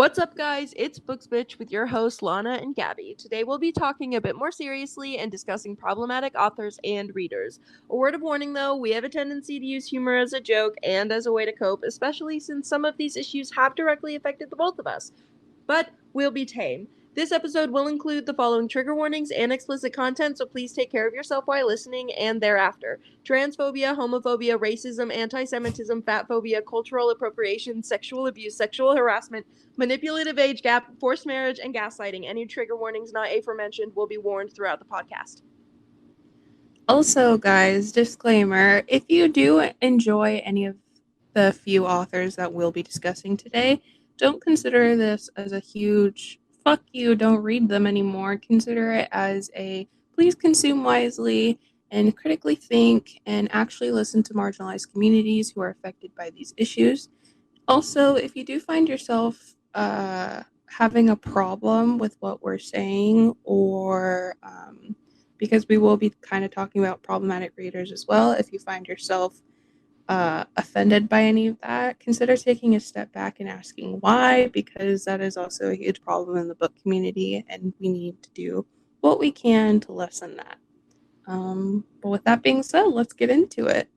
What's up, guys? It's Bxtch with your hosts, Lana and Gabby. Today we'll be talking a bit more seriously and discussing problematic authors and readers. A word of warning, though, we have a tendency to use humor as a joke and as a way to cope, especially since some of these issues have directly affected the both of us. But we'll be tame. This episode will include the following trigger warnings and explicit content, so please take care of yourself while listening and thereafter. Transphobia, homophobia, racism, anti-Semitism, fatphobia, cultural appropriation, sexual abuse, sexual harassment, manipulative age gap, forced marriage, and gaslighting. Any trigger warnings not aforementioned will be warned throughout the podcast. Also, guys, disclaimer, if you do enjoy any of the few authors that we'll be discussing today, don't consider this as a huge fuck you, don't read them anymore. Consider it as a please consume wisely and critically think and actually listen to marginalized communities who are affected by these issues. Also, if you do find yourself having a problem with what we're saying, or because we will be kind of talking about problematic readers as well, if you find yourself offended by any of that, consider taking a step back and asking why, because that is also a huge problem in the book community, and we need to do what we can to lessen that. But with that being said, let's get into it.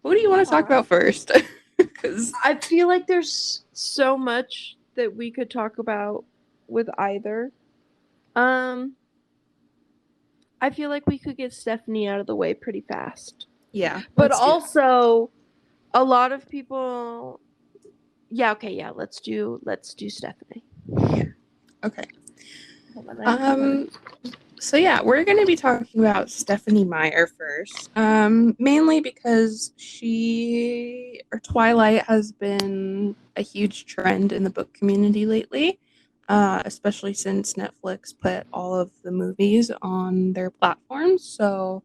What do you want to talk about first? Because I feel like there's so much that we could talk about with either. I feel like we could get Stephanie out of the way pretty fast. Yeah. But also, a lot of people... let's do Stephanie. Okay. So yeah, we're going to be talking about Stephanie Meyer first, mainly because Twilight has been a huge trend in the book community lately, especially since Netflix put all of the movies on their platforms. So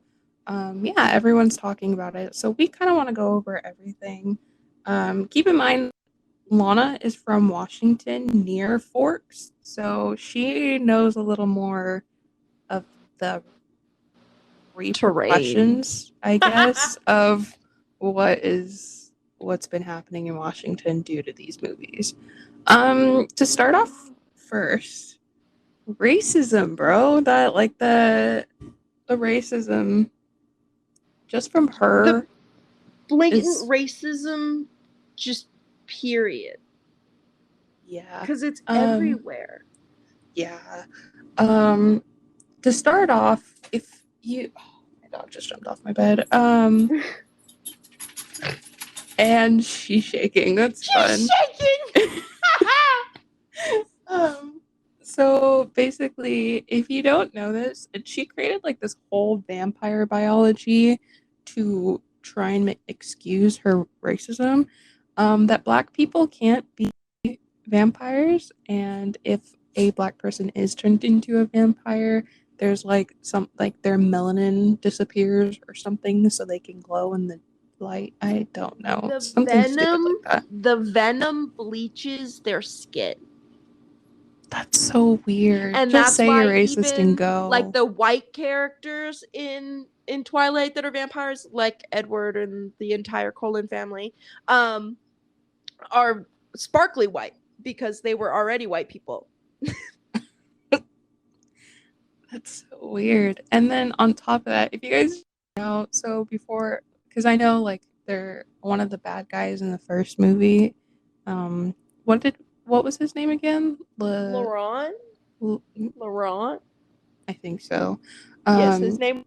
everyone's talking about it. So we kind of want to go over everything. Keep in mind, Lana is from Washington, near Forks, so she knows a little more of the repercussions, I guess, of what's been happening in Washington due to these movies. To start off first, racism, bro. That the racism just from her. The blatant racism, just period. Yeah. Because it's everywhere. Yeah. To start off, if you... Oh, my dog just jumped off my bed. And she's shaking. That's fun. She's shaking! So basically, if you don't know this, she created this whole vampire biology to try and excuse her racism. That Black people can't be vampires, and if a Black person is turned into a vampire, there's their melanin disappears or something, so they can glow in the light. I don't know. Something stupid like that. The venom bleaches their skin. That's so weird. And just say you're racist and go. The white characters in Twilight that are vampires, like Edward and the entire Cullen family, are sparkly white because they were already white people. That's so weird. And then on top of that, if you guys know, so before, because I know they're one of the bad guys in the first movie. What was his name again? Laurent? Laurent? I think so. Yes, his name.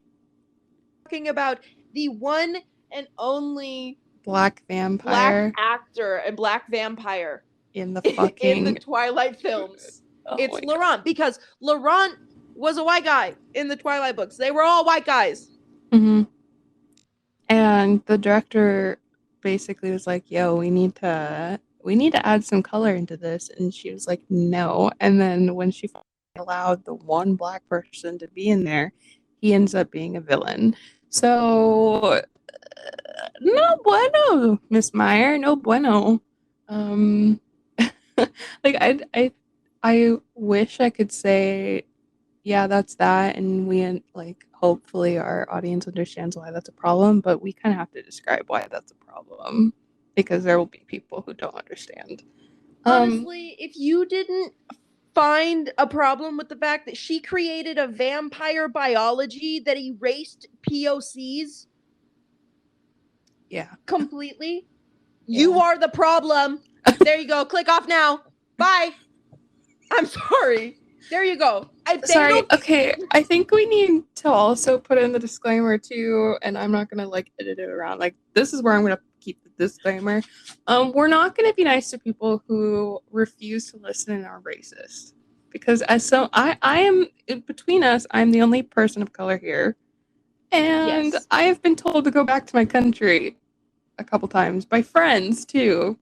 Talking about the one and only Black vampire, Black actor and Black vampire in the fucking in the Twilight films. It's Laurent, because Laurent was a white guy in the Twilight books. They were all white guys. Mm-hmm. And the director basically was like, "Yo, we need to add some color into this," and she was like, "No." And then when she allowed the one Black person to be in there, he ends up being a villain. So no bueno, Miss Meyer, no bueno. I wish I could say, yeah, that's that, and we hopefully our audience understands why that's a problem, but we kind of have to describe why that's a problem, because there will be people who don't understand. Honestly, if you didn't find a problem with the fact that she created a vampire biology that erased POCs Yeah. completely, Yeah. you are the problem. There you go. Click off now. Bye. I'm sorry. There you go. Sorry, okay, I think we need to also put in the disclaimer too, and I'm not gonna like edit it around. Like, this is where I'm gonna keep the disclaimer. We're not gonna be nice to people who refuse to listen and are racist. Because I am between us, I'm the only person of color here. And Yes. I have been told to go back to my country a couple times by friends too.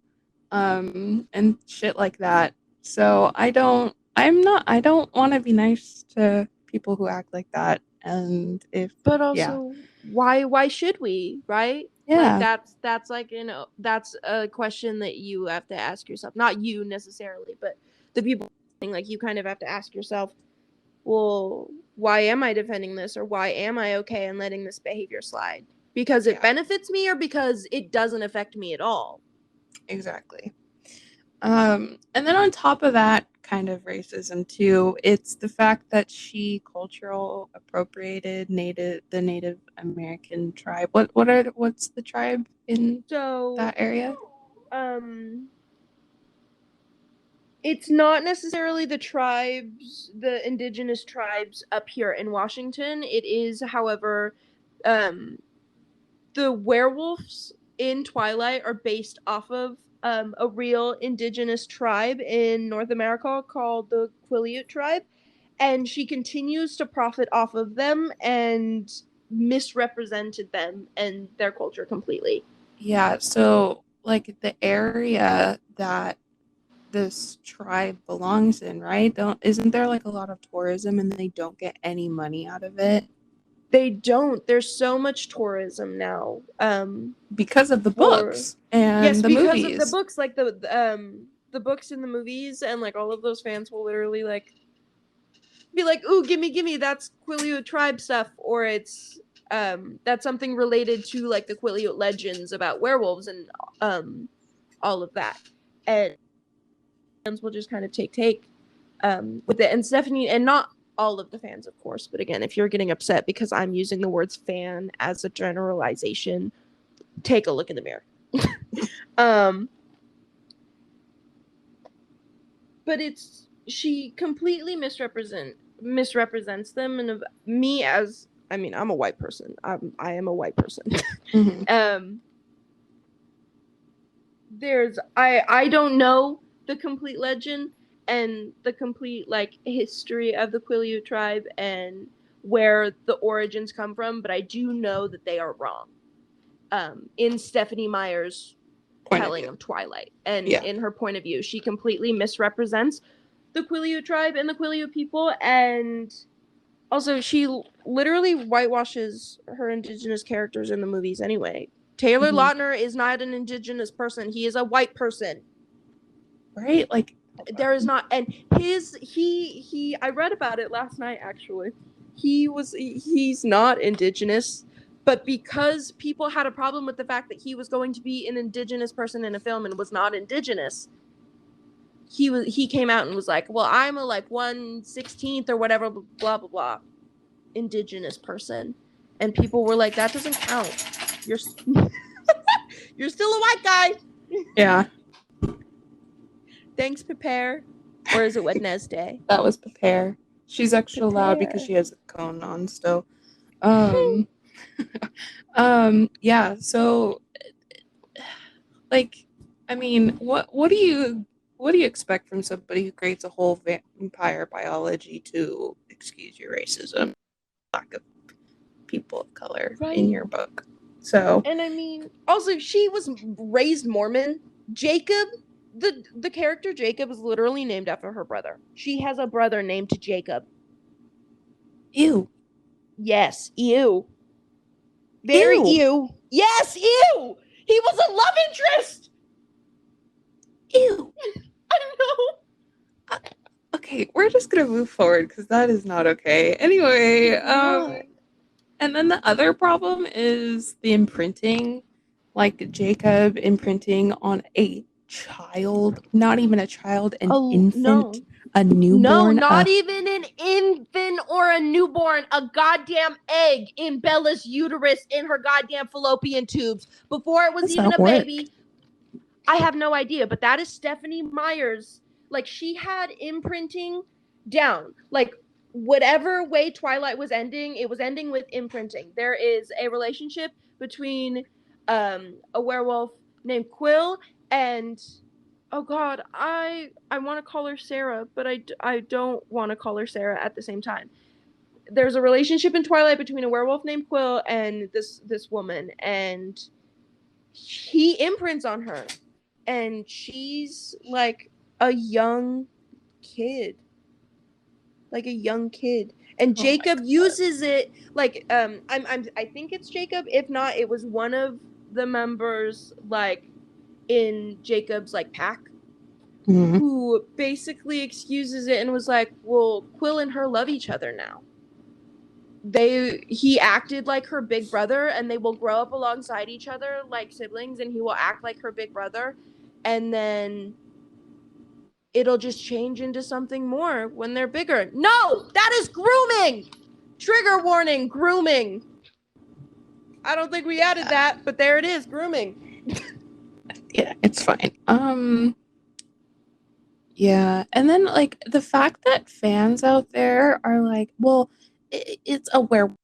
And shit like that. So I don't want to be nice to people who act like that. And if, But yeah, also, why should we, right? Like yeah, that's like, that's a question that you have to ask yourself. Not you necessarily, but the people, like, you kind of have to ask yourself, well, why am I defending this, or why am I okay and letting this behavior slide? Because it yeah, benefits me, or because it doesn't affect me at all? exactly. And then on top of that kind of racism too, it's the fact that she cultural appropriated the Native American tribe. What's the tribe in So, that area? It's not necessarily the indigenous tribes up here in Washington. It is, however, um, the werewolves in Twilight are based off of a real indigenous tribe in North America called the Quileute tribe, and she continues to profit off of them and misrepresented them and their culture completely. Yeah, so like the area that this tribe belongs in, right? Isn't there like a lot of tourism and they don't get any money out of it? They don't. There's so much tourism now. Because of the For books and Yes, the because of the movies. books, like the books and the movies, and like all of those fans will literally like be like, "Ooh, gimme, that's Quileute tribe stuff," or it's that's something related to like the Quileute legends about werewolves and all of that, and fans will just kind of take with it. And Stephanie, and not all of the fans, of course, but again, if you're getting upset because I'm using the words fan as a generalization, take a look in the mirror. But she completely misrepresents them, and me as, I mean, I'm a white person. I am a white person. Mm-hmm. I don't know the complete legend and the complete like history of the Quileute tribe and where the origins come from, but I do know that they are wrong. In Stephanie Meyer's telling of Twilight, and Yeah. in her point of view, she completely misrepresents the Quileute tribe and the Quileute people, and also she literally whitewashes her indigenous characters in the movies anyway. Taylor Lautner is not an indigenous person. He is a white person. Right? Like, There is not, and he I read about it last night actually. He's not indigenous, but because people had a problem with the fact that he was going to be an indigenous person in a film and was not indigenous, he came out and was like, well, I'm a like 1/16 or whatever, blah blah blah, indigenous person. And people were like, that doesn't count. You're you're still a white guy. yeah. Thanks, prepare. Or is it Wednesday? That was Prepare. She's extra loud because she has a cone on still. Yeah, so like, I mean, what do you expect from somebody who creates a whole vampire biology to excuse your racism, lack of people of color in your book? So, and I mean, also she was raised Mormon. Jacob, the character Jacob is literally named after her brother. She has a brother named Jacob. ew. Yes, ew. Very ew. Yes, ew. He was a love interest. Ew. I don't know. Okay, we're just gonna move forward because that is not okay. Anyway, and then the other problem is the imprinting, like Jacob imprinting on a child, not even a child, an Oh, infant, a no, newborn. not even an infant or a newborn, a goddamn egg in Bella's uterus in her goddamn fallopian tubes before it was Does even that a work? baby. I have no idea, but that is Stephanie Meyer's. Like, she had imprinting down. Like, whatever way Twilight was ending, it was ending with imprinting. There is a relationship between a werewolf named Quill and, oh god, I want to call her Sarah, but I don't want to call her Sarah at the same time. There's a relationship in Twilight between a werewolf named Quill and this woman, and he imprints on her, and she's like a young kid, and Jacob uses it like I think it's Jacob. If not, it was one of the members like in Jacob's like pack who basically excuses it and was like, well, Quill and her love each other now. He acted like her big brother, and they will grow up alongside each other like siblings, and he will act like her big brother, and then it'll just change into something more when they're bigger. No, that is grooming. Trigger warning, grooming. I don't think we added that, but there it is, grooming. Yeah, it's fine. Yeah, and then like the fact that fans out there are like, well, it's a werewolf.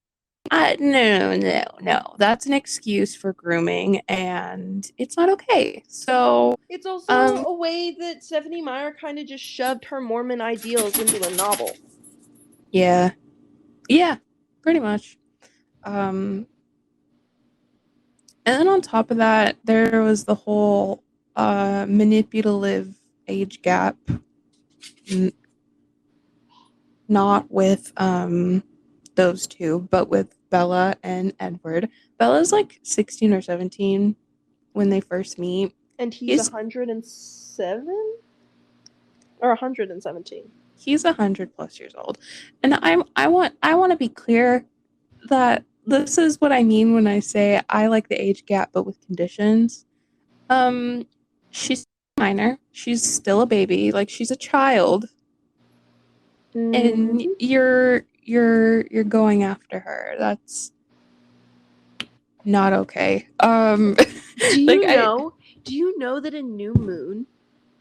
No. That's an excuse for grooming, and it's not okay. So it's also a way that Stephanie Meyer kind of just shoved her Mormon ideals into a novel. Yeah, pretty much. And then on top of that, there was the whole manipulative age gap. Not with those two, but with Bella and Edward. Bella's like 16 or 17 when they first meet. And he's 107? Or 117. He's 100 plus years old. And I want to be clear that this is what I mean when I say I like the age gap but with conditions. She's minor. She's still a baby. Like, she's a child. And you're going after her. That's not okay. Do you know that in New Moon,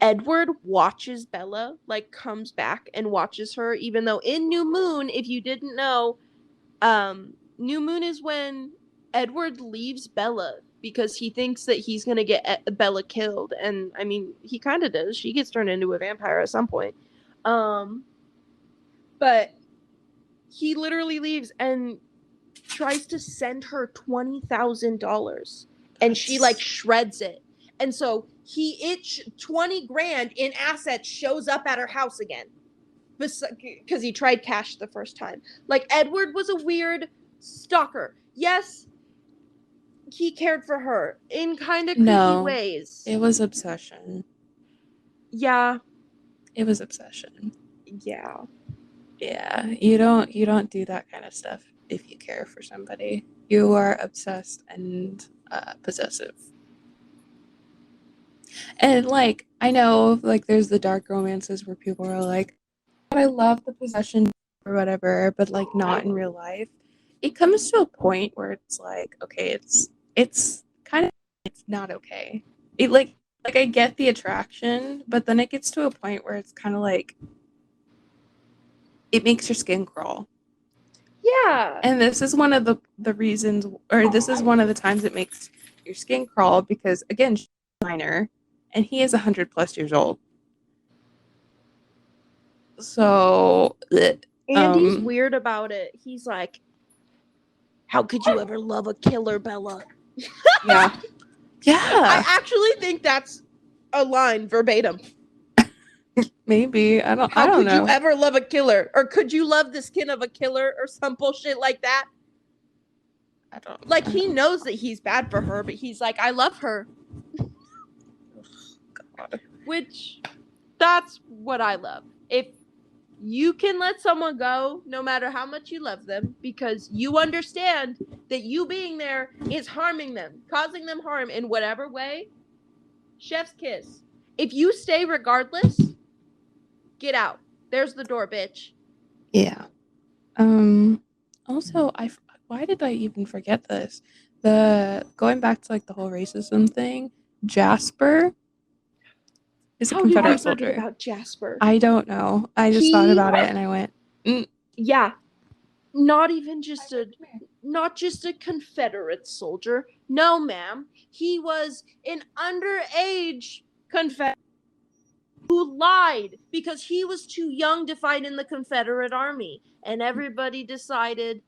Edward watches Bella, like comes back and watches her, even though in New Moon, if you didn't know, New Moon is when Edward leaves Bella because he thinks that he's gonna get Bella killed, and I mean, he kind of does. She gets turned into a vampire at some point. But he literally leaves and tries to send her $20,000, and she like shreds it. And so 20 grand in assets shows up at her house again because he tried cash the first time. Like, Edward was a weird stalker. Yes, he cared for her in kind of creepy ways. It was obsession. Yeah. It was obsession. Yeah. Yeah, you don't do that kind of stuff if you care for somebody. You are obsessed and possessive. And like, I know like there's the dark romances where people are like, I love the possession or whatever, but like not in real life. It comes to a point where it's like, okay, it's kind of, it's not okay. It like I get the attraction, but then it gets to a point where it's kind of like, it makes your skin crawl. Yeah. And this is one of the reasons, or this is one of the times it makes your skin crawl, because again, she's minor and he is 100 plus years old. So Andy's weird about it. He's like, how could you ever love a killer, Bella? Yeah. I actually think that's a line verbatim. Maybe. I don't know. How could you ever love a killer? Or could you love the skin of a killer or some bullshit like that? I don't. Like, he knows that he's bad for her, but he's like, I love her. God. Which, that's what I love. If you can let someone go, no matter how much you love them, because you understand that you being there is harming them, causing them harm in whatever way, chef's kiss. If you stay regardless, get out. There's the door, bitch. Yeah. Also, why did I even forget this? Going back to like the whole racism thing, Jasper is a How did we Confederate forget soldier. about Jasper? I don't know. I just thought about it and I went, yeah, not just a Confederate soldier. No, ma'am. He was an underage Confederate who lied because he was too young to fight in the Confederate Army. And everybody decided,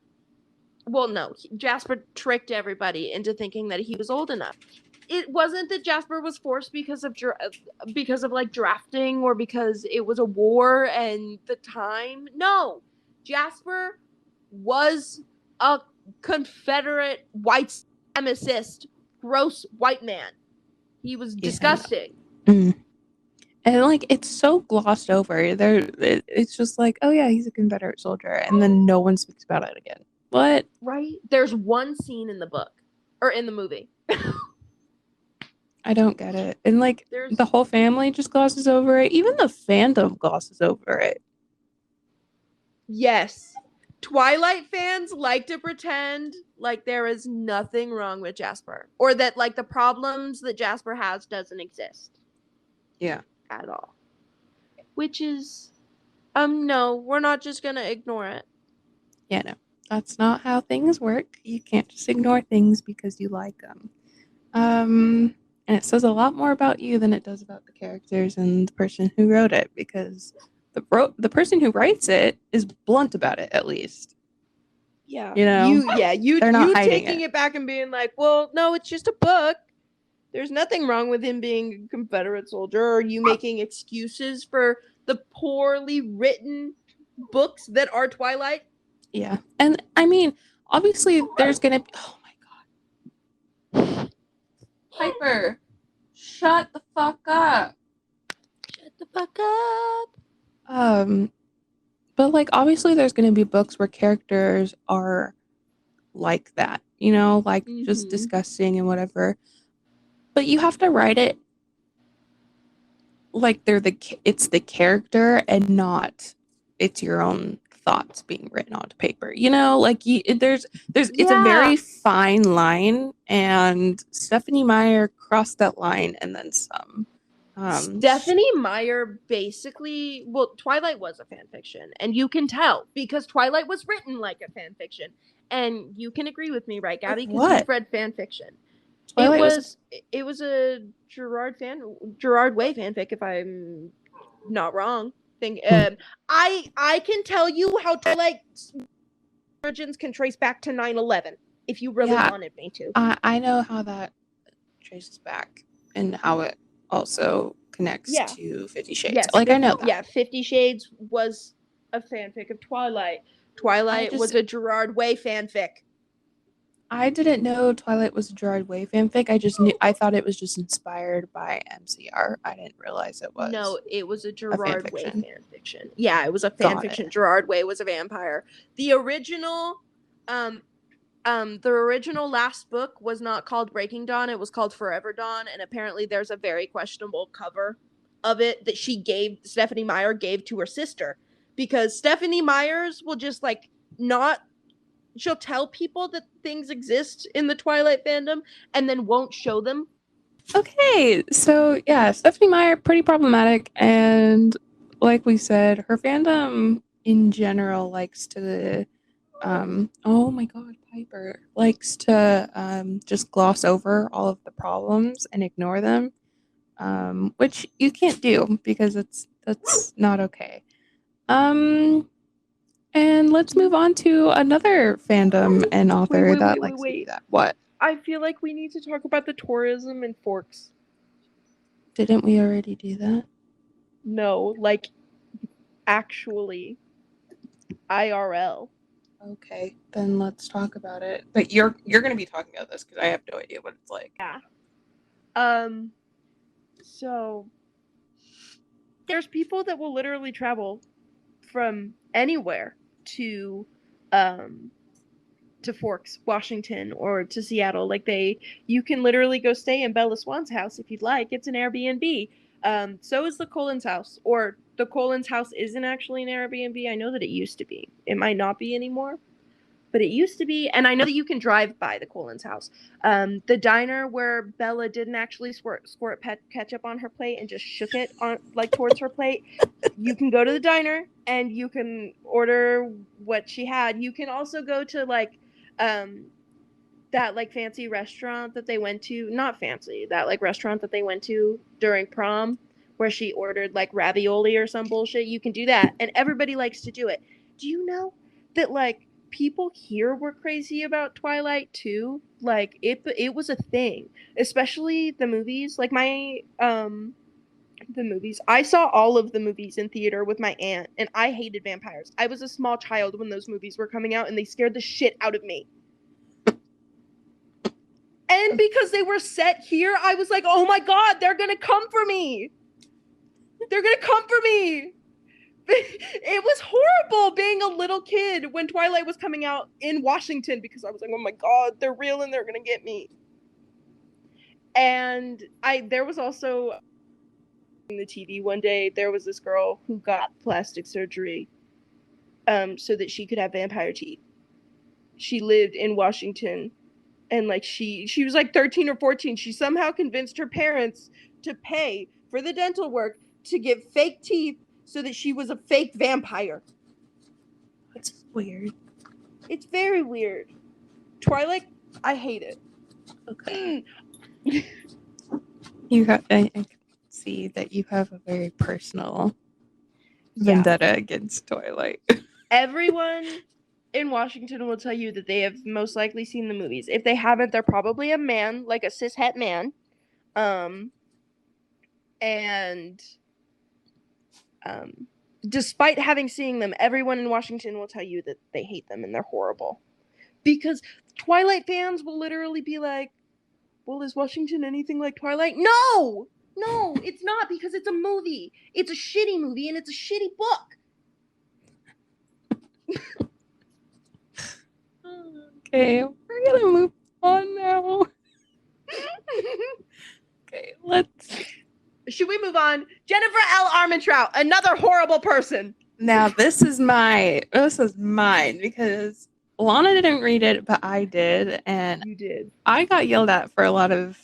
well, no, Jasper tricked everybody into thinking that he was old enough. It wasn't that Jasper was forced because of like drafting or because it was a war and the time. No, Jasper was a Confederate white supremacist, gross white man. He was disgusting. And like it's so glossed over. It's just like, oh yeah, he's a Confederate soldier, and then no one speaks about it again. What? Right? There's one scene in the book or in the movie. I don't get it. And like the whole family just glosses over it. Even the fandom glosses over it. Yes. Twilight fans like to pretend like there is nothing wrong with Jasper or that like the problems that Jasper has doesn't exist. Yeah. At all. Which is no, we're not just going to ignore it. Yeah, no. That's not how things work. You can't just ignore things because you like them. And it says a lot more about you than it does about the characters and the person who wrote it, because the person who writes it is blunt about it, at least. Yeah. You know? They're not taking it back and being like, well, no, it's just a book. There's nothing wrong with him being a Confederate soldier, or you making excuses for the poorly written books that are Twilight. Yeah. And I mean, obviously there's gonna be, oh my god. Piper, shut the fuck up. Shut the fuck up. But like obviously there's gonna be books where characters are like that, you know, like just disgusting and whatever. But you have to write it like it's the character and not it's your own thoughts being written onto paper, you know, like it's a very fine line, and Stephenie Meyer crossed that line and then some. Stephenie Meyer basically, well, Twilight was a fan fiction, and you can tell because Twilight was written like a fan fiction, and you can agree with me, right, Gabby? Because you've read fan fiction. Twilight it was a Gerard Way fanfic, if I'm not wrong. I can tell you how Twilight's origins can trace back to 9/11 if you really wanted me to. I know how that traces back and how it also connects to 50 Shades. Yes, like I know that. Yeah, 50 Shades was a fanfic of Twilight. Twilight was a Gerard Way fanfic. I didn't know Twilight was a Gerard Way fanfic. I thought it was just inspired by MCR. I didn't realize it was. No, it was a Gerard Way fanfiction. Yeah, it was a fanfiction. Gerard Way was a vampire. The original last book was not called Breaking Dawn. It was called Forever Dawn, and apparently there's a very questionable cover of it that Stephenie Meyer gave to her sister, because Stephenie Meyers will just like not. She'll tell people that things exist in the Twilight fandom and then won't show them. Okay, so yeah, Stephenie Meyer, pretty problematic, and like we said, her fandom in general likes to oh my god, Piper likes to just gloss over all of the problems and ignore them, which you can't do because that's not okay. And let's move on to another fandom and author that likes to do that. What? I feel like we need to talk about the tourism in Forks. Didn't we already do that? No, like actually IRL. Okay, then let's talk about it. But you're going to be talking about this because I have no idea what it's like. Yeah. So there's people that will literally travel from anywhere to Forks, Washington, or to Seattle. Like you can literally go stay in Bella Swan's house if you'd like. It's an Airbnb. So is the Colin's house, or the Colin's house isn't actually an Airbnb. I know that it used to be. It might not be anymore, but it used to be. And I know that you can drive by the Colin's house. The diner where Bella didn't actually squirt ketchup on her plate and just shook it on like towards her plate. You can go to the diner and you can order what she had. You can also go to like that like fancy restaurant that they went to, not fancy, that like restaurant that they went to during prom where she ordered like ravioli or some bullshit. You can do that, and everybody likes to do it. Do you know that like people here were crazy about Twilight too? Like it was a thing, especially the movies. Like my the movies. I saw all of the movies in theater with my aunt, and I hated vampires. I was a small child when those movies were coming out, and they scared the shit out of me. And because they were set here, I was like, oh my God, they're going to come for me. They're going to come for me. It was horrible being a little kid when Twilight was coming out in Washington, because I was like, oh my God, they're real and they're going to get me. And there was also in the TV one day, there was this girl who got plastic surgery so that she could have vampire teeth. She lived in Washington. And like she was like 13 or 14. She somehow convinced her parents to pay for the dental work to get fake teeth so that she was a fake vampire. That's weird. It's very weird. Twilight, I hate it. Okay. I can see that you have a very personal vendetta against Twilight. Everyone in Washington will tell you that they have most likely seen the movies. If they haven't, they're probably a man, like a cishet man. Despite having seen them, everyone in Washington will tell you that they hate them and they're horrible. Because Twilight fans will literally be like, well, is Washington anything like Twilight? No, it's not, because it's a movie. It's a shitty movie and it's a shitty book. Okay, we're gonna move on now. Okay, Should we move on? Jennifer L. Armentrout, another horrible person. Now this is mine because Lana didn't read it, but I did, and you did. I got yelled at for a lot of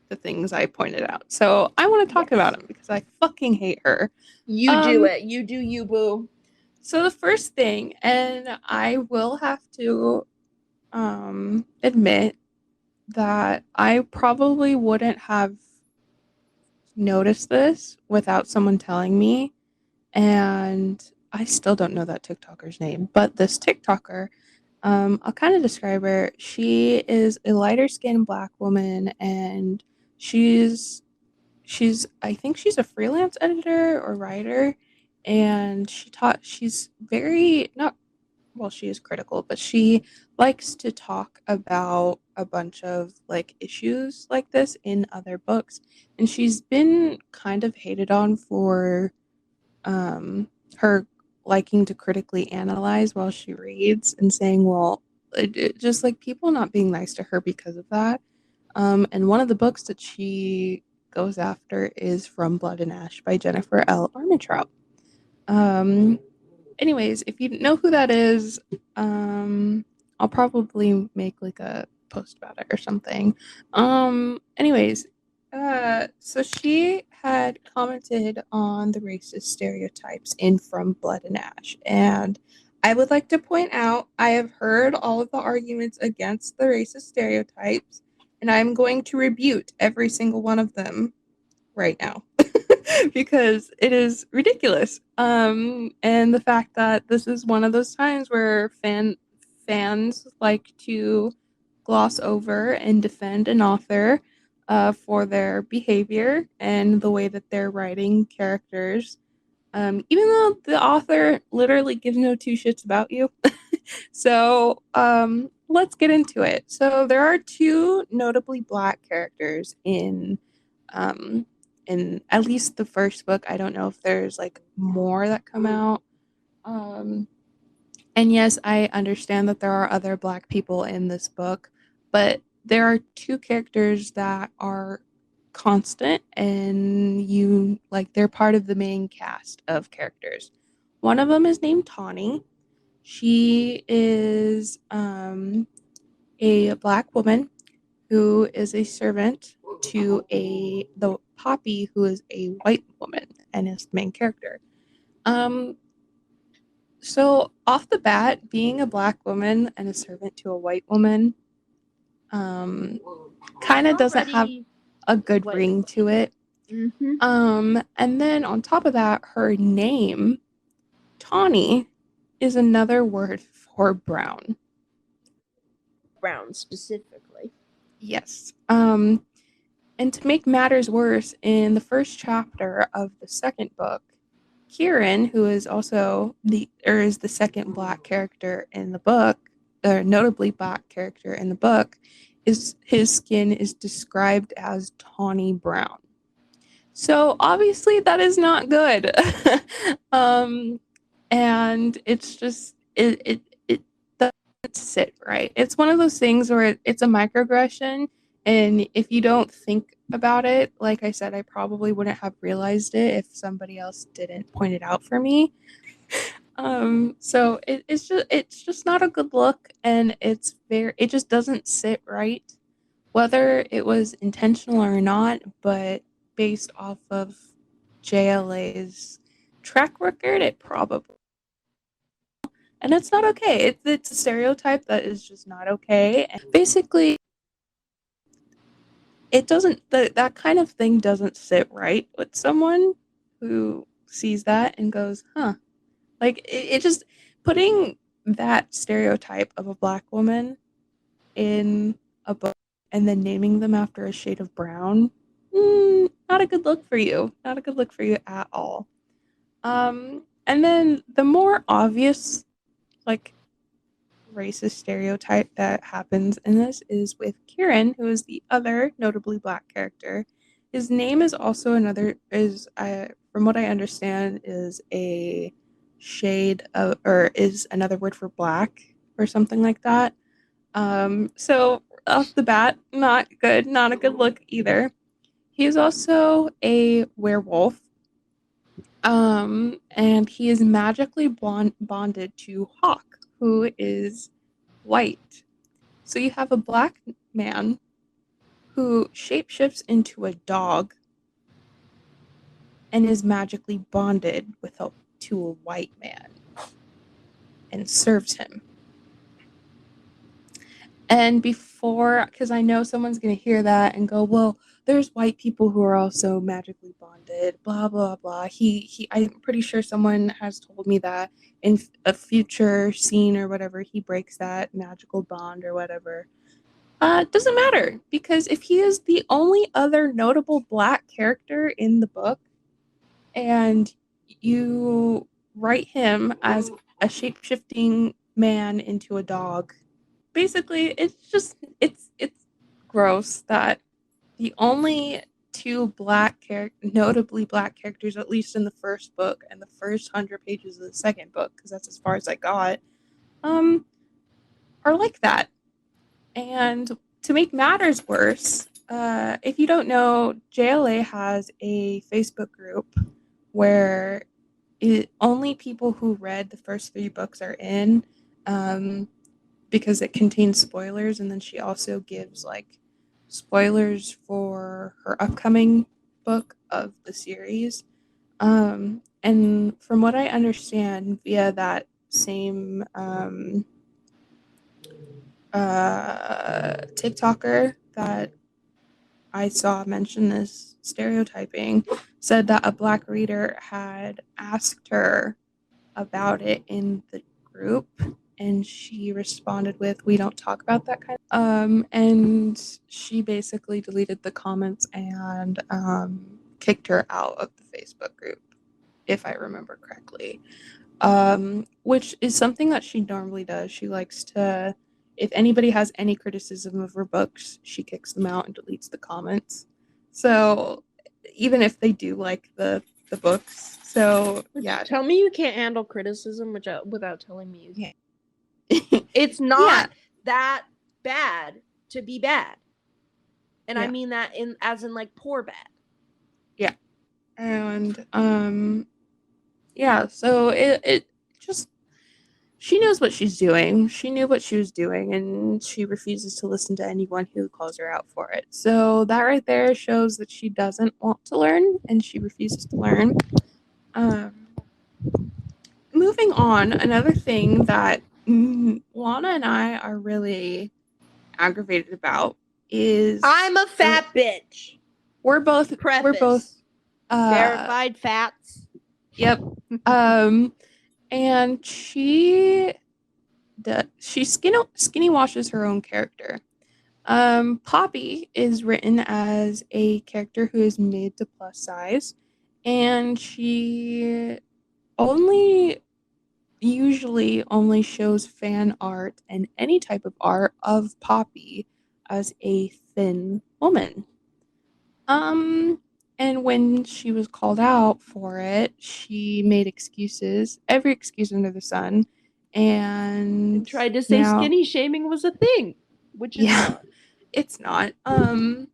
the things I pointed out. So I want to talk about them because I fucking hate her. You do it. You do you, boo. So the first thing, and I will have to admit that I probably wouldn't have noticed this without someone telling me, and I still don't know that TikToker's name, but this TikToker, I'll kind of describe her. She is a lighter skinned Black woman, and she's I think she's a freelance editor or writer, and she's very not well, she is critical, but she likes to talk about a bunch of like issues like this in other books, and she's been kind of hated on for her liking to critically analyze while she reads and saying, well, just like people not being nice to her because of that. And one of the books that she goes after is From Blood and Ash by Jennifer L. Armentrout. Anyways, if you know who that is, I'll probably make like a post about it or something. Anyways, so she had commented on the racist stereotypes in From Blood and Ash, and I would like to point out I have heard all of the arguments against the racist stereotypes, and I'm going to rebut every single one of them right now. Because it is ridiculous. And the fact that this is one of those times where fans like to gloss over and defend an author for their behavior and the way that they're writing characters, even though the author literally gives no two shits about you. So let's get into it. So there are two notably Black characters in at least the first book. I don't know if there's like more that come out. And yes, I understand that there are other Black people in this book, but there are two characters that are constant, and they're part of the main cast of characters. One of them is named Tawny. She is a Black woman who is a servant to the Poppy, who is a white woman and is the main character. So off the bat, being a Black woman and a servant to a white woman, kind of doesn't have a good ring to it. Mm-hmm. And then on top of that, her name, Tawny, is another word for brown. Brown specifically. Yes. And to make matters worse, in the first chapter of the second book, Kieran, who is also the second Black character in the book, or notably Black character in the book, his skin is described as tawny brown. So obviously that is not good. And it's just it doesn't sit right. It's one of those things where it's a microaggression, and if you don't think about it, like I said, I probably wouldn't have realized it if somebody else didn't point it out for me. So it's just not a good look, and it just doesn't sit right, whether it was intentional or not. But based off of JLA's track record, it probably, and it's not okay. It's a stereotype that is just not okay. And basically, it doesn't that kind of thing doesn't sit right with someone who sees that and goes, huh. Like it just putting that stereotype of a Black woman in a book and then naming them after a shade of brown, not a good look for you. Not a good look for you at all. And then the more obvious, like, racist stereotype that happens in this is with Kieran, who is the other notably Black character. His name is also from what I understand, is a shade of, or is another word for black or something like that. So off the bat, not good, not a good look either. He is also a werewolf. And he is magically bonded to Hawk, who is white. So you have a Black man who shapeshifts into a dog and is magically bonded to a white man and serves him. And because I know someone's going to hear that and go, well, there's white people who are also magically bonded, blah, blah, blah. I'm pretty sure someone has told me that in a future scene or whatever, he breaks that magical bond or whatever. Doesn't matter, because if he is the only other notable Black character in the book and you write him as a shape-shifting man into a dog, basically it's gross that the only two notably Black characters, at least in the first book and the first 100 pages of the second book, because that's as far as I got, are like that. And to make matters worse, if you don't know, JLA has a Facebook group where only people who read the first 3 books are in, because it contains spoilers, and then she also gives spoilers for her upcoming book of the series. And from what I understand, via that same TikToker that I saw mention this stereotyping, said that a Black reader had asked her about it in the group, and she responded with, "We don't talk about that kind of." And she basically deleted the comments and kicked her out of the Facebook group, if I remember correctly. Which is something that she normally does. She likes to, if anybody has any criticism of her books, she kicks them out and deletes the comments. So even if they do like the books. So yeah. Tell me you can't handle criticism without telling me you can't. It's not that bad to be bad. And I mean that as in like poor bad. Yeah. And yeah, so it just, she knows what she's doing. She knew what she was doing, and she refuses to listen to anyone who calls her out for it. So that right there shows that she doesn't want to learn, and she refuses to learn. Moving on, another thing that Lana and I are really aggravated about is I'm a fat bitch. We're both verified fats. Yep. And she skinny washes her own character. Poppy is written as a character who is mid to plus size, and she usually only shows fan art and any type of art of Poppy as a thin woman. And when she was called out for it, she made excuses, every excuse under the sun, and tried to say skinny shaming was a thing, which is not. It's not. And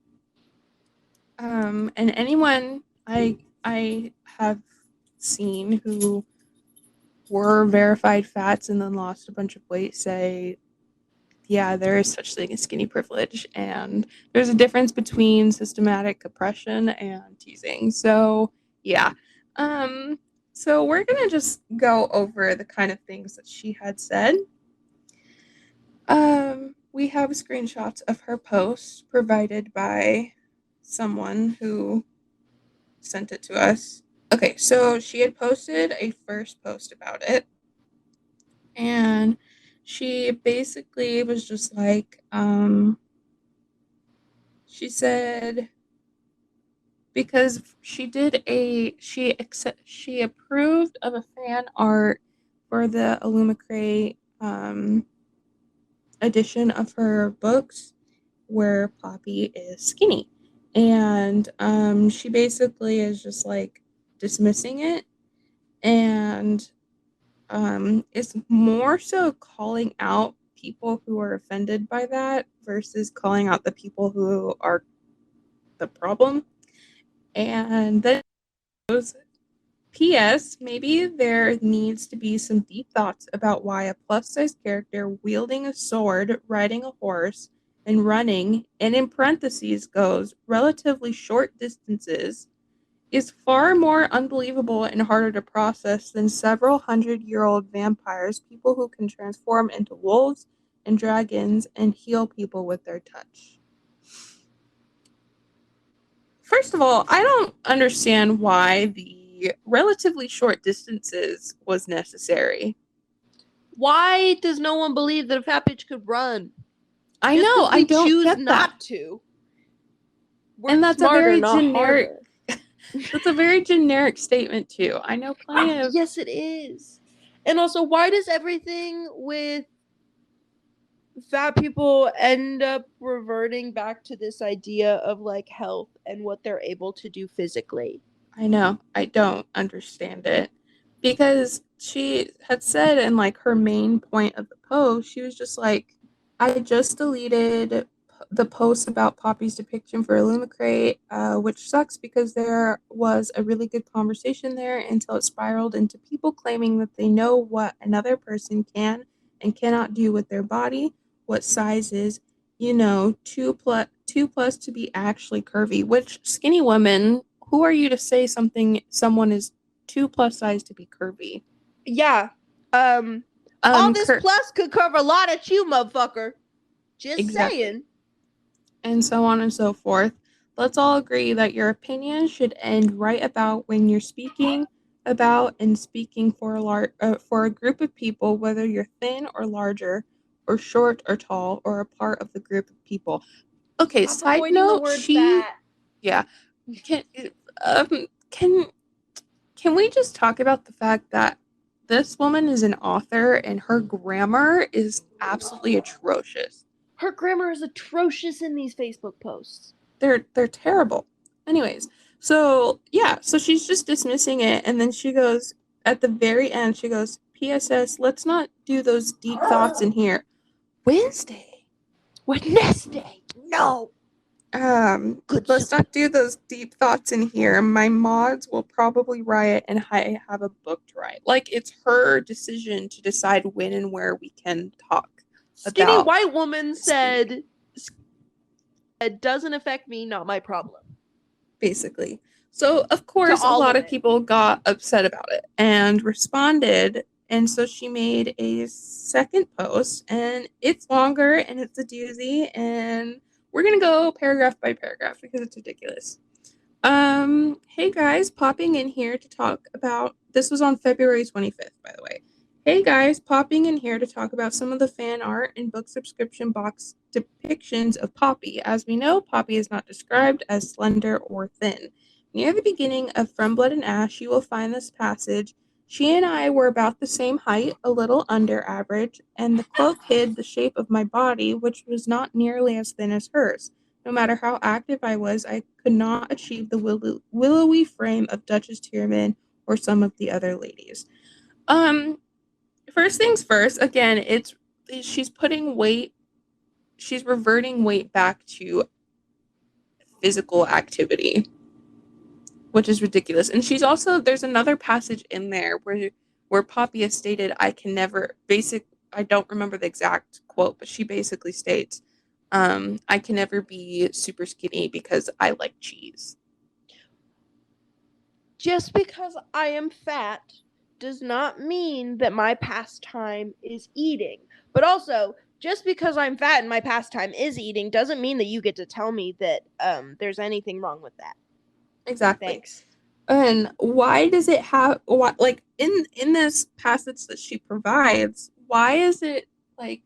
anyone I have seen who were verified fats and then lost a bunch of weight say, yeah, there is such thing as skinny privilege, and there's a difference between systematic oppression and teasing. So yeah. So we're gonna just go over the kind of things that she had said. We have screenshots of her post provided by someone who sent it to us. Okay, so she had posted a first post about it, and she basically was just like, she said, because she approved of a fan art for the Illumicrate edition of her books where Poppy is skinny, and she basically is just like dismissing it, and is more so calling out people who are offended by that versus calling out the people who are the problem. And then goes, P.S. Maybe there needs to be some deep thoughts about why a plus-size character wielding a sword, riding a horse, and running, and in parentheses goes, relatively short distances, is far more unbelievable and harder to process than several hundred-year-old vampires, people who can transform into wolves and dragons and heal people with their touch. First of all, I don't understand why the relatively short distances was necessary. Why does no one believe that a fat bitch could run? I know, I don't choose get not that. to. And that's smarter, a very generic. That's a very generic statement too. I know plenty of. Yes, it is. And also, why does everything with fat people end up reverting back to this idea of like health and what they're able to do physically? I know. I don't understand it. Because she had said in like her main point of the post, she was just like, I just deleted the post about Poppy's depiction for Illumicrate, which sucks because there was a really good conversation there until it spiraled into people claiming that they know what another person can and cannot do with their body, what size is, 2 plus to be actually curvy, which skinny women, who are you to say someone is 2 plus size to be curvy? Yeah. All this plus could cover a lot of you, motherfucker. Just saying. And so on and so forth. Let's all agree that your opinion should end right about when you're speaking about and speaking for a group of people, whether you're thin or larger, or short or tall, or a part of the group of people. Okay, side note, yeah. Can we just talk about the fact that this woman is an author and her grammar is absolutely atrocious. Her grammar is atrocious in these Facebook posts. They're terrible. Anyways, so she's just dismissing it, and then she goes, at the very end, she goes, PSS, let's not do those deep thoughts in here. Wednesday. No. Good Let's soup. not do those deep thoughts in here. My mods will probably riot and I have a book to write. Like, it's her decision to decide when and where we can talk Skinny about white woman skinny, said, "It doesn't affect me, not my problem." basically. So, of To course, a all lot of of it. people got upset about it and responded. And so she made a second post, and it's longer and it's a doozy. And we're going to go paragraph by paragraph because it's ridiculous. Hey guys, popping in here to talk about this was on February 25th, by the way. Hey guys, popping in here to talk about some of the fan art and book subscription box depictions of Poppy. As we know, Poppy is not described as slender or thin. Near the beginning of From Blood and Ash, you will find this passage. She and I were about the same height, a little under average, and the cloak hid the shape of my body, which was not nearly as thin as hers. No matter how active I was, I could not achieve the willowy frame of Duchess Tierman or some of the other ladies. Um, First things first, again, she's putting weight, she's reverting weight back to physical activity, which is ridiculous. And she's also there's another passage in there where Poppy has stated, I can never I don't remember the exact quote, but she basically states, I can never be super skinny because I like cheese. Just because I am fat does not mean that my pastime is eating. But also, just because I'm fat and my pastime is eating doesn't mean that you get to tell me that there's anything wrong with that. Exactly. Thanks. And why does it have like in this passage that she provides, why is it like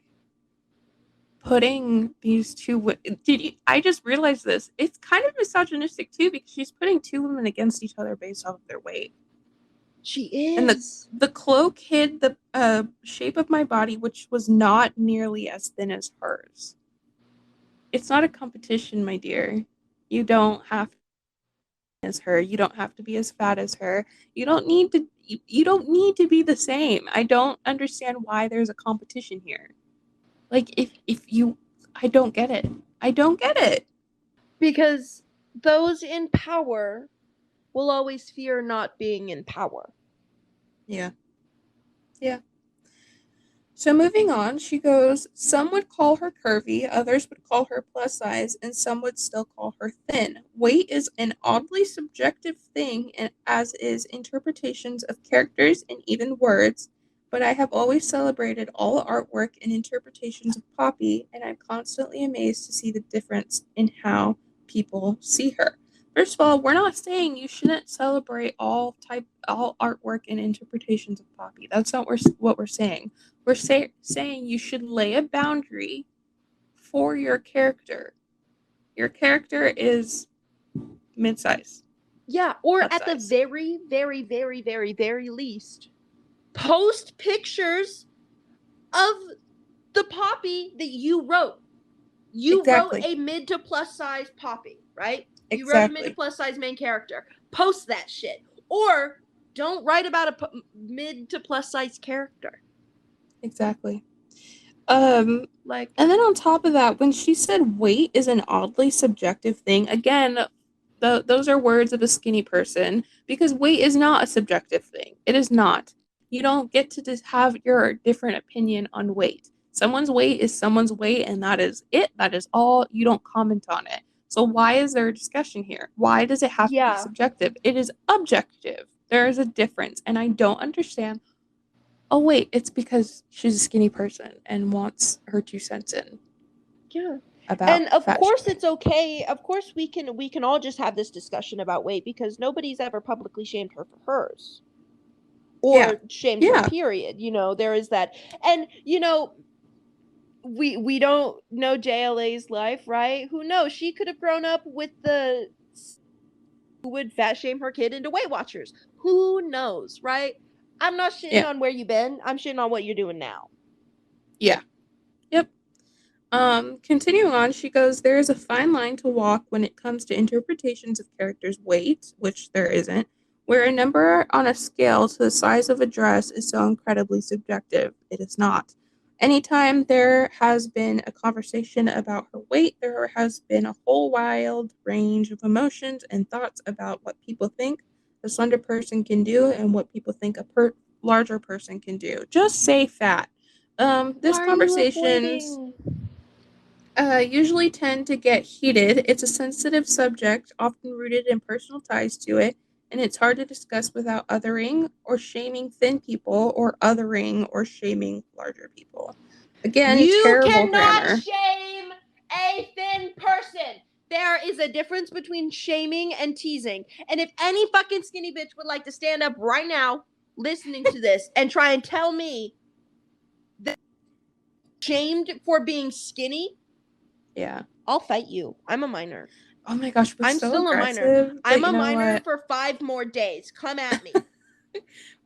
putting these two I just realized this. It's kind of misogynistic too because she's putting two women against each other based off of their weight. She And is. the cloak hid the shape of my body, which was not nearly as thin as hers. It's not a competition, my dear. You don't have to be as her. You don't have to be as fat as her. You don't need to be the same. I don't understand why there's a competition here. Like if you I don't get it. I don't get it. Because those in power will always fear not being in power. Yeah. Yeah. So moving on, she goes, some would call her curvy, others would call her plus size, and some would still call her thin. Weight is an oddly subjective thing, as is interpretations of characters and even words, but I have always celebrated all artwork and interpretations of Poppy, and I'm constantly amazed to see the difference in how people see her. First of all, we're not saying you shouldn't celebrate all artwork and interpretations of Poppy. That's not what we're saying. We're saying you should lay a boundary for your character. Your character is mid-size. Yeah, or Plus at the size. very, very, very, very, very least, post pictures of the Poppy that you wrote. You wrote Exactly. a mid to plus size Poppy, right? You wrote a mid to Exactly. plus size main character. Post that shit. Or don't write about a mid to plus size character. Exactly. Like, And then on top of that, when she said weight is an oddly subjective thing, again, those are words of a skinny person because weight is not a subjective thing. It is not. You don't get to just have your different opinion on weight. Someone's weight is someone's weight, and that is it. That is all. You don't comment on it. So why is there a discussion here? Why does it have to be yeah. subjective? It is objective. There is a difference, and I don't understand. Oh wait, it's because she's a skinny person and wants her 2 cents in Yeah. about And of fat course shaming. it's okay. Of course we can all just have this discussion about weight because nobody's ever publicly shamed her for hers Yeah. or shamed her Yeah. period. There is that. And we don't know JLA's life, right? Who knows? She could have grown up with the who would fat shame her kid into Weight Watchers. Who knows, right? I'm not shitting Yeah. on where you've been. I'm shitting on what you're doing now. Yeah. Yep. Continuing on, she goes, there is a fine line to walk when it comes to interpretations of characters' weight, which there isn't, where a number on a scale to the size of a dress is so incredibly subjective. It is not. Anytime there has been a conversation about her weight, there has been a whole wild range of emotions and thoughts about what people think a slender person can do and what people think a larger person can do. Just say fat. This Why are you conversations avoiding? usually tend to get heated. It's a sensitive subject, often rooted in personal ties to it, and it's hard to discuss without othering or shaming thin people or othering or shaming larger people. Again, You terrible cannot grammar. shame a thin person. There is a difference between shaming and teasing. And if any fucking skinny bitch would like to stand up right now, listening to this, and try and tell me that shamed for being skinny, Yeah. I'll fight you. I'm a minor. Oh my gosh, we're I'm so still a minor. aggressive. But I'm you a know minor what? for 5 more days. Come at me.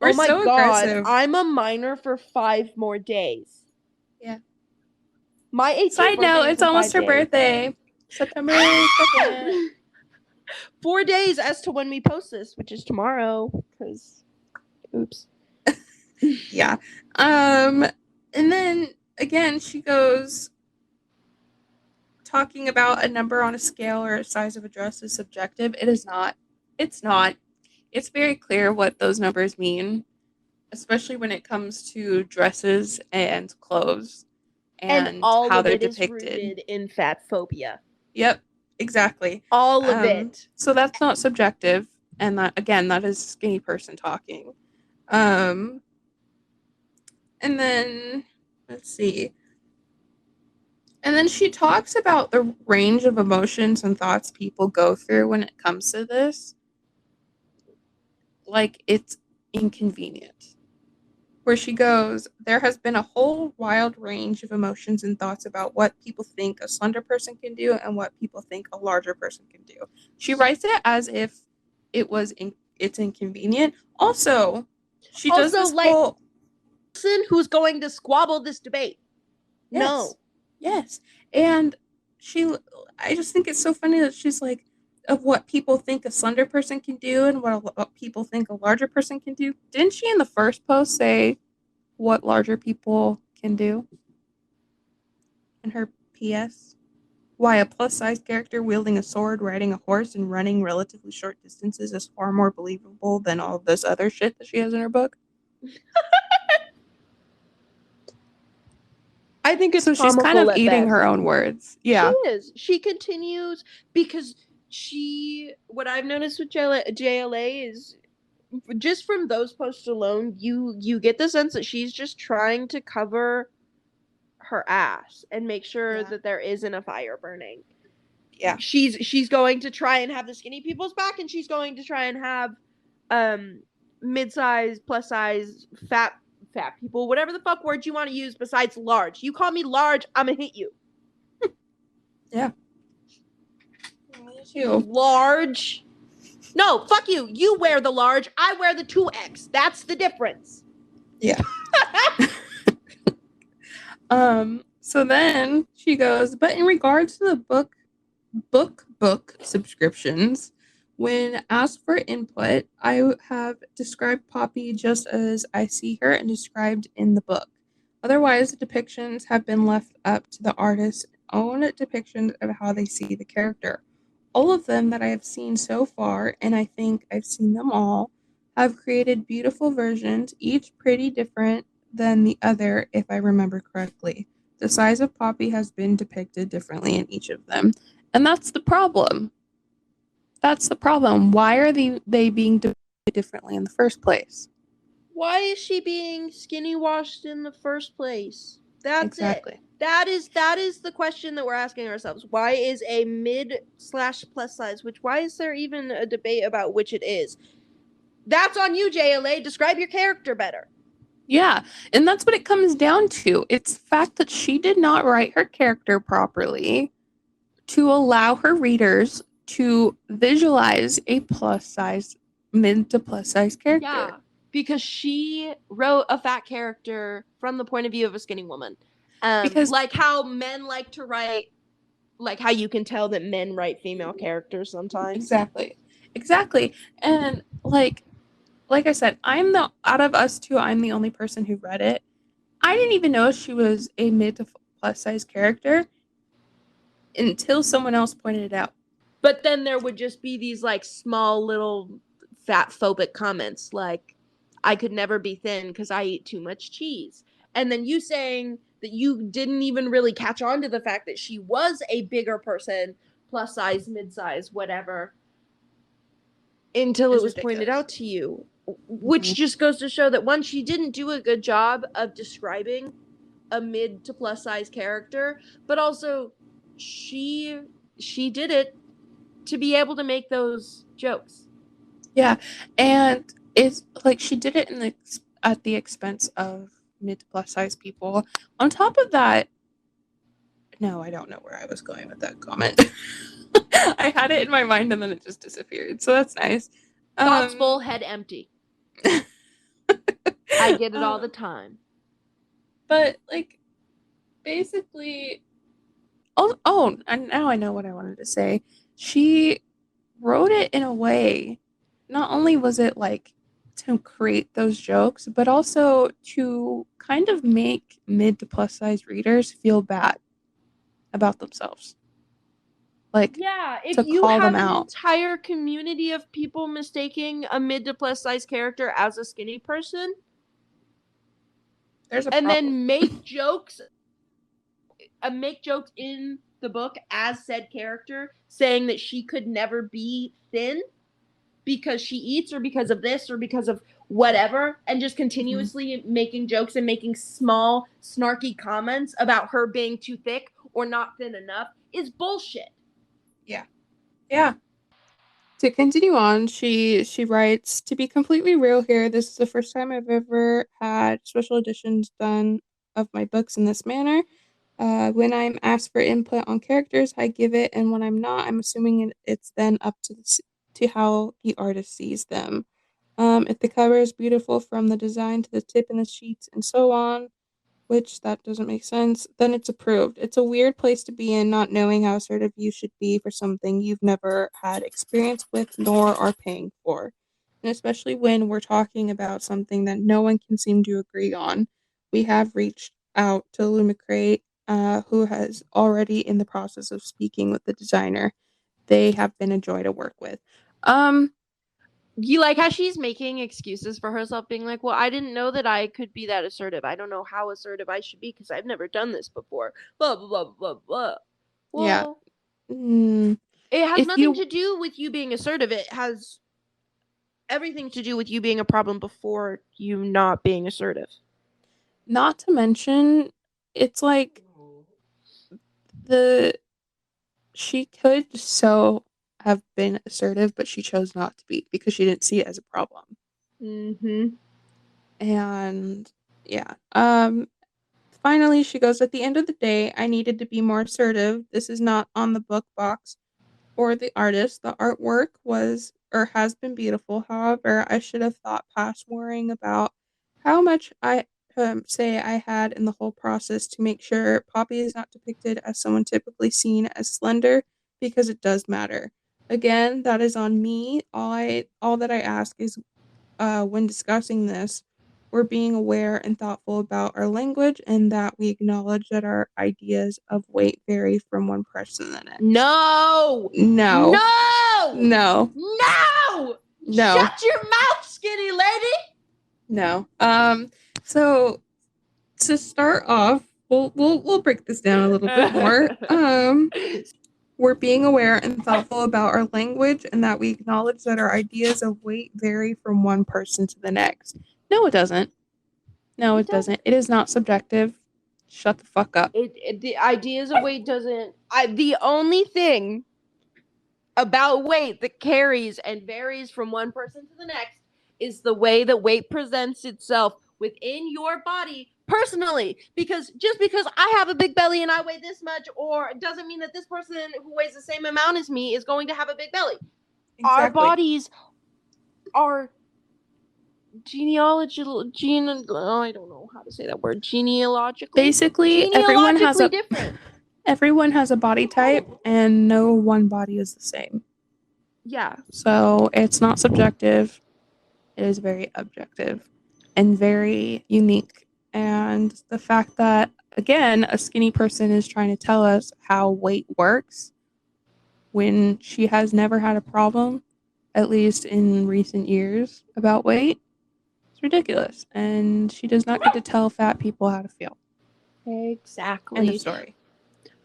We're Oh my so god, aggressive. I'm a minor for 5 more days. Yeah. My 18th Side birthday note, is it's in almost 5 her days. birthday. September 2nd. 4 days as to when we post this, which is tomorrow. Because, oops. Yeah. And then again, she goes talking about a number on a scale or a size of a dress is subjective. It is not. It's not. It's very clear what those numbers mean, especially when it comes to dresses and clothes And and all how of they're it is depicted. rooted in fat phobia. Yep, exactly. All of it. So that's not subjective, and that again, that is a skinny person talking. And then let's see. And then she talks about the range of emotions and thoughts people go through when it comes to this. Like it's inconvenient. Where she goes, there has been a whole wild range of emotions and thoughts about what people think a slender person can do and what people think a larger person can do. She writes it as if it's inconvenient. Also, she does Also, this like, whole person who's going to squabble this debate. yes, No. yes, and I just think it's so funny that she's like of what people think a slender person can do and what people think a larger person can do. Didn't she in the first post say what larger people can do in her PS? Why a plus sized character wielding a sword, riding a horse, and running relatively short distances is far more believable than all this other shit that she has in her book. I think it's so she's kind of eating best. her own words. Yeah. She is. She continues because what I've noticed with JLA is just from those posts alone, you get the sense that she's just trying to cover her ass and make sure that there isn't a fire burning. Yeah. She's going to try and have the skinny people's back, and she's going to try and have mid-size, plus size, fat people, whatever the fuck word you want to use besides large. You call me large, I'm gonna hit you. Yeah. You. Large. No, fuck you. You wear the large, I wear the 2X. That's the difference. Yeah. So then she goes, but in regards to the book subscriptions, when asked for input, I have described Poppy just as I see her and described in the book. Otherwise, the depictions have been left up to the artist's own depictions of how they see the character. All of them that I have seen so far, and I think I've seen them all, have created beautiful versions, each pretty different than the other, if I remember correctly. The size of Poppy has been depicted differently in each of them. And that's the problem. That's the problem. Why are they being depicted differently in the first place? Why is she being skinny washed in the first place? That's exactly it. That is the question that we're asking ourselves. Why is a mid/plus size, why is there even a debate about which it is? That's on you, JLA. Describe your character better. Yeah, and that's what it comes down to. It's the fact that she did not write her character properly to allow her readers to visualize a mid to plus size character. Yeah, because she wrote a fat character from the point of view of a skinny woman. Because like how men like to write, like how you can tell that men write female characters sometimes. Exactly. And like I said, out of us two, I'm the only person who read it. I didn't even know she was a mid to plus size character until someone else pointed it out. But then there would just be these like small little fat phobic comments like, I could never be thin because I eat too much cheese. And then you saying that you didn't even really catch on to the fact that she was a bigger person, plus size, mid size, whatever, until it was pointed out to you. Which just goes to show that one, she didn't do a good job of describing a mid to plus size character, but also she did it to be able to make those jokes. Yeah, and it's like she did it at the expense of mid to plus size people. On top of that, no, I don't know where I was going with that comment. I had it in my mind and then it just disappeared. So that's nice. Thoughts full, head empty. I get it all the time. But like, basically, and now I know what I wanted to say. She wrote it in a way, not only was it like to create those jokes, but also to kind of make mid to plus size readers feel bad about themselves. Like, yeah, if to you call have them an out. entire community of people mistaking a mid to plus size character as a skinny person, There's a and problem. then make jokes in the book as said character, saying that she could never be thin because she eats or because of this or because of whatever, and just continuously making jokes and making small snarky comments about her being too thick or not thin enough is bullshit. Yeah. To continue on, she writes, to be completely real here, this is the first time I've ever had special editions done of my books in this manner. When I'm asked for input on characters, I give it, and when I'm not, I'm assuming it's then up to how the artist sees them. If the cover is beautiful from the design to the tip in the sheets and so on, which that doesn't make sense, then it's approved. It's a weird place to be in, not knowing how assertive you should be for something you've never had experience with nor are paying for. And especially when we're talking about something that no one can seem to agree on. We have reached out to Lumicrate, who has already in the process of speaking with the designer. They have been a joy to work with. You like how she's making excuses for herself, being like, well, I didn't know that I could be that assertive. I don't know how assertive I should be because I've never done this before. Blah, blah, blah, blah, blah. Well, yeah. It has nothing to do with you being assertive. It has everything to do with you being a problem before you not being assertive. Not to mention, it's like she could so have been assertive, but she chose not to be because she didn't see it as a problem. And yeah. Finally, she goes, at the end of the day, I needed to be more assertive. This is not on the book box or the artist. The artwork was or has been beautiful. However, I should have thought past worrying about how much I say I had in the whole process to make sure Poppy is not depicted as someone typically seen as slender, because it does matter. Again, that is on me. All that I ask is, when discussing this, we're being aware and thoughtful about our language, and that we acknowledge that our ideas of weight vary from one person to the next. No! No! No! No! No! No! Shut your mouth, skinny lady! No. So to start off, we'll break this down a little bit more. We're being aware and thoughtful about our language, and that we acknowledge that our ideas of weight vary from one person to the next. No, it doesn't. No, it doesn't. It is not subjective. Shut the fuck up. The ideas of weight doesn't. The only thing about weight that carries and varies from one person to the next is the way that weight presents itself within your body personally. Because just because I have a big belly and I weigh this much, or it doesn't mean that this person who weighs the same amount as me is going to have a big belly. Exactly. Our bodies are I don't know how to say that word. Genealogically. Basically, everyone has a body type, and no one body is the same. Yeah. So it's not subjective. It is very objective and very unique And the fact that, again, a skinny person is trying to tell us how weight works when she has never had a problem, at least in recent years, about weight. It's ridiculous. And she does not get to tell fat people how to feel. Exactly. End of story.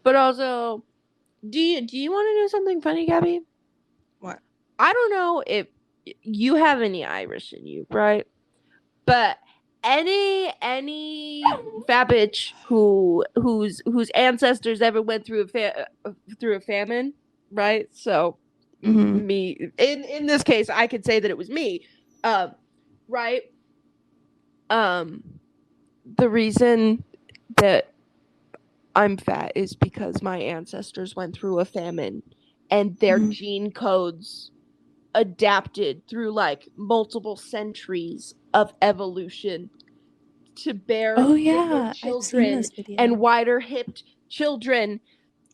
But also, do you want to know something funny, Gabby? What? I don't know if you have any Irish in you, right? But any fat bitch whose ancestors ever went through a famine, right? So me in this case, I could say that it was me, right? The reason that I'm fat is because my ancestors went through a famine, and their gene codes adapted through like multiple centuries of evolution to bear bigger children and wider hipped children.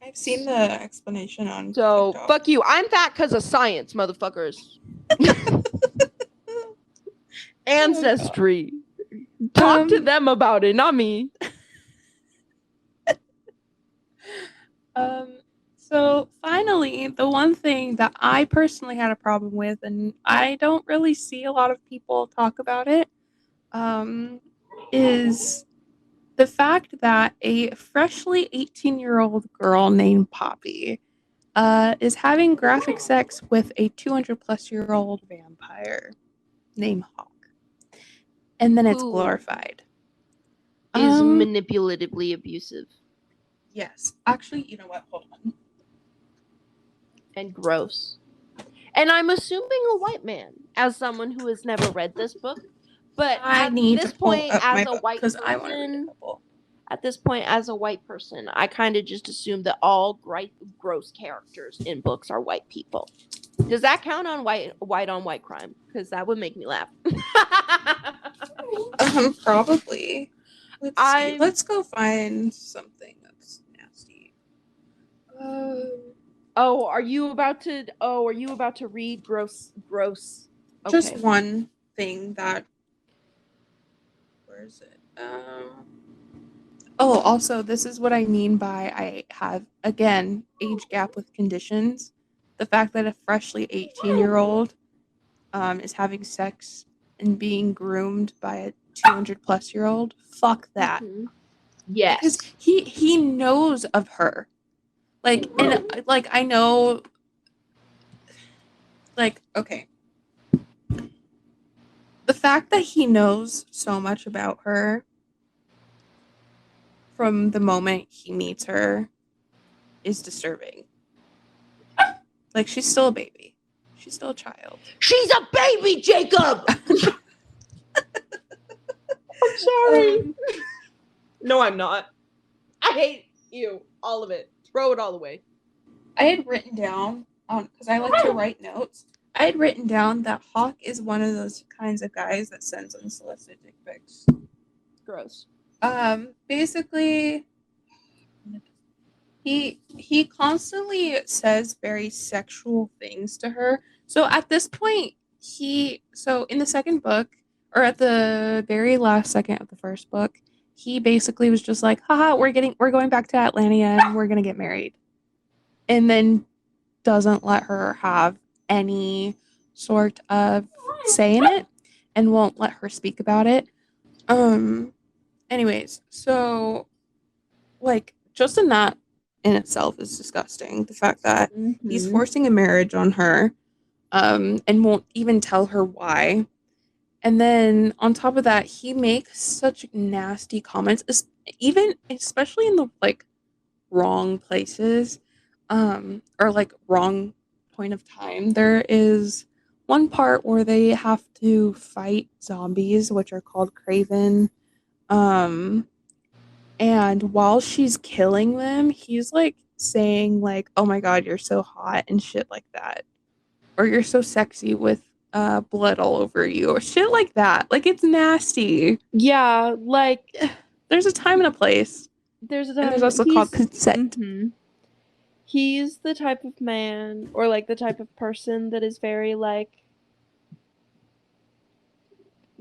I've seen the explanation on So TikTok. fuck you. I'm fat because of science, motherfuckers. Ancestry. Talk to them about it, not me. So finally, the one thing that I personally had a problem with, and I don't really see a lot of people talk about it, is the fact that a freshly 18-year-old girl named Poppy is having graphic sex with a 200-plus-year-old vampire named Hawk. And then it's glorified. Is manipulatively abusive. Yes. Actually, you know what? Hold on. And gross. And I'm assuming a white man, as someone who has never read this book. But at this point, as a white person, I kind of just assume that all gross characters in books are white people. Does that count on white on white crime? Because that would make me laugh. Probably. Let's go find something that's nasty. Are you about to read gross? Okay. Just one thing that. Where is it? Also, this is what I mean by I have, again, age gap with conditions. The fact that a freshly 18-year-old is having sex and being groomed by a 200-plus-year-old. Fuck that. Mm-hmm. Yes. Because he knows of her. Like, and like I know, like, okay. The fact that he knows so much about her from the moment he meets her is disturbing. Like, she's still a baby. She's still a child. She's a baby, Jacob! I'm sorry. No, I'm not. I hate you. All of it. Throw it all away. I had written down, because I like to write notes, I had written down that Hawk is one of those kinds of guys that sends unsolicited dick pics. Gross. Basically, he constantly says very sexual things to her. So at this point, in the second book, or at the very last second of the first book, he basically was just like, haha, we're going back to Atlantia and we're gonna get married. And then doesn't let her have any sort of say in it and won't let her speak about it. Anyways, so like just in that in itself is disgusting. The fact that he's forcing a marriage on her, and won't even tell her why. And then on top of that, he makes such nasty comments, especially in the like wrong places, or like wrong point of time. There is one part where they have to fight zombies, which are called Craven. And while she's killing them, he's like saying like, "Oh my god, you're so hot," and shit like that. Or "You're so sexy with blood all over you," or shit like that. Like, it's nasty. Yeah, like there's a time and a place. There's a time. And there's also called consent. He's the type of man, or like the type of person that is very like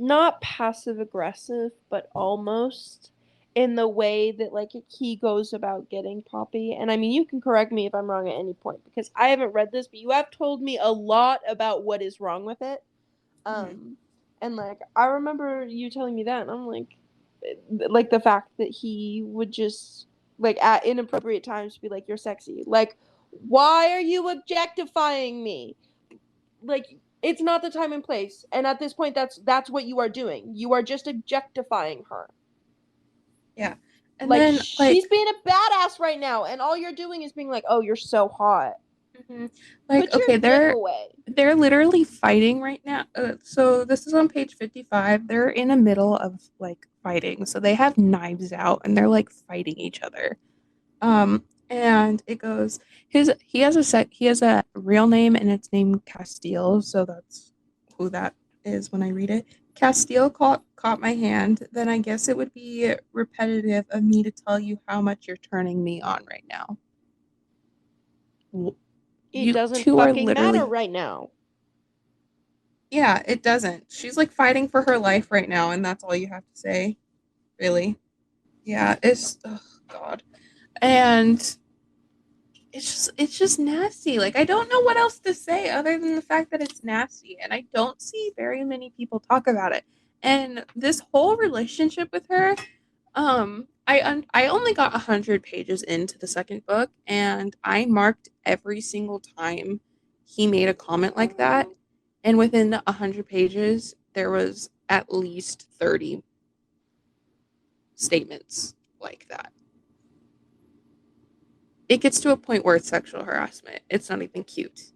not passive aggressive, but almost in the way that like he goes about getting Poppy. And I mean, you can correct me if I'm wrong at any point because I haven't read this, but you have told me a lot about what is wrong with it. Mhm. And like I remember you telling me that, and I'm like the fact that he would just like at inappropriate times be like, "You're sexy." Like, why are you objectifying me? Like, it's not the time and place. And at this point, that's what you are doing. You are just objectifying her. Yeah. And Like then she's being a badass right now, and all you're doing is being like, "Oh, you're so hot." like Put okay, your dick away. they're literally fighting right now. So this is on page 55. They're in the middle of like fighting. So they have knives out and they're like fighting each other. And it goes he has a real name and it's named Castile, so that's who that is when I read it. Castile caught my hand, then I guess it would be repetitive of me to tell you how much you're turning me on right now. It You doesn't two are fucking literally matter right now. yeah, it doesn't. She's like fighting for her life right now, and that's all you have to say, really. Yeah, it's oh god. And it's just nasty. Like I don't know what else to say other than the fact that it's nasty, and I don't see very many people talk about it. And this whole relationship with her, I only got 100 pages into the second book, and I marked every single time he made a comment like that. And within 100 pages, there was at least 30 statements like that. It gets to a point where it's sexual harassment. It's not even cute.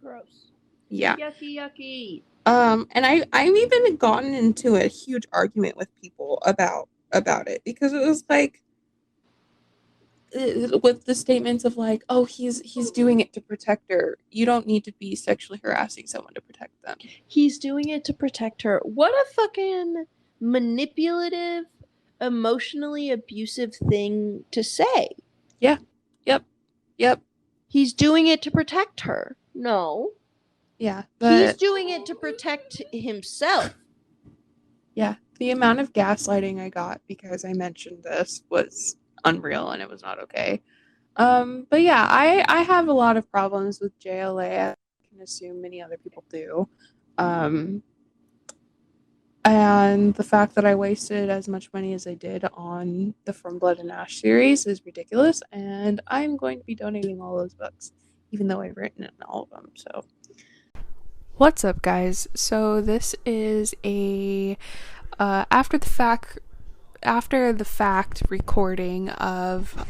Gross. Yeah. Yucky, yucky. And I've even gotten into a huge argument with people about it because it was like with the statements of like, oh, he's doing it to protect her. You don't need to be sexually harassing someone to protect them. He's doing it to protect her. What a fucking manipulative, emotionally abusive thing to say. Yeah. Yep. He's doing it to protect her. No. Yeah. He's doing it to protect himself. Yeah. The amount of gaslighting I got because I mentioned this was unreal and it was not okay. But yeah, I have a lot of problems with JLA. I can assume many other people do. And the fact that I wasted as much money as I did on the From Blood and Ash series is ridiculous, and I'm going to be donating all those books, even though I've written in all of them. So, what's up, guys? So this is a after the fact recording of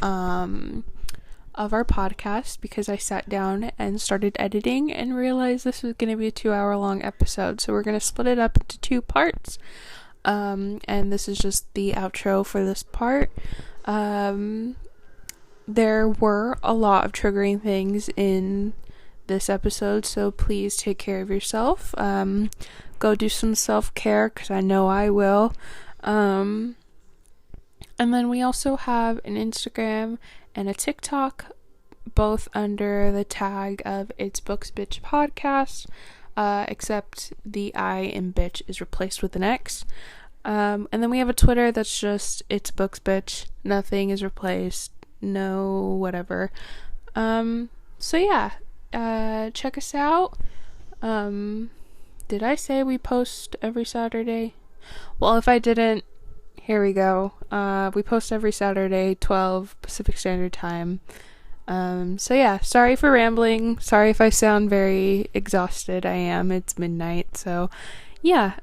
our podcast because I sat down and started editing and realized this was going to be a 2-hour long episode. So we're going to split it up into 2 parts. And this is just the outro for this part. There were a lot of triggering things in this episode, so please take care of yourself. Go do some self-care because I know I will. And then we also have an Instagram and a TikTok, both under the tag of itsbooksbxtchpodcast, except the I in bitch is replaced with an X. And then we have a Twitter that's just itsbooksbitch. Nothing is replaced. No whatever. So yeah, check us out. Did I say we post every Saturday? Well, if I didn't, here we go. We post every Saturday, 12 Pacific Standard Time. So yeah, sorry for rambling. Sorry if I sound very exhausted. I am. It's midnight. So yeah,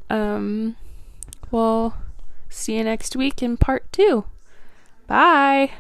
we'll see you next week in part 2. Bye.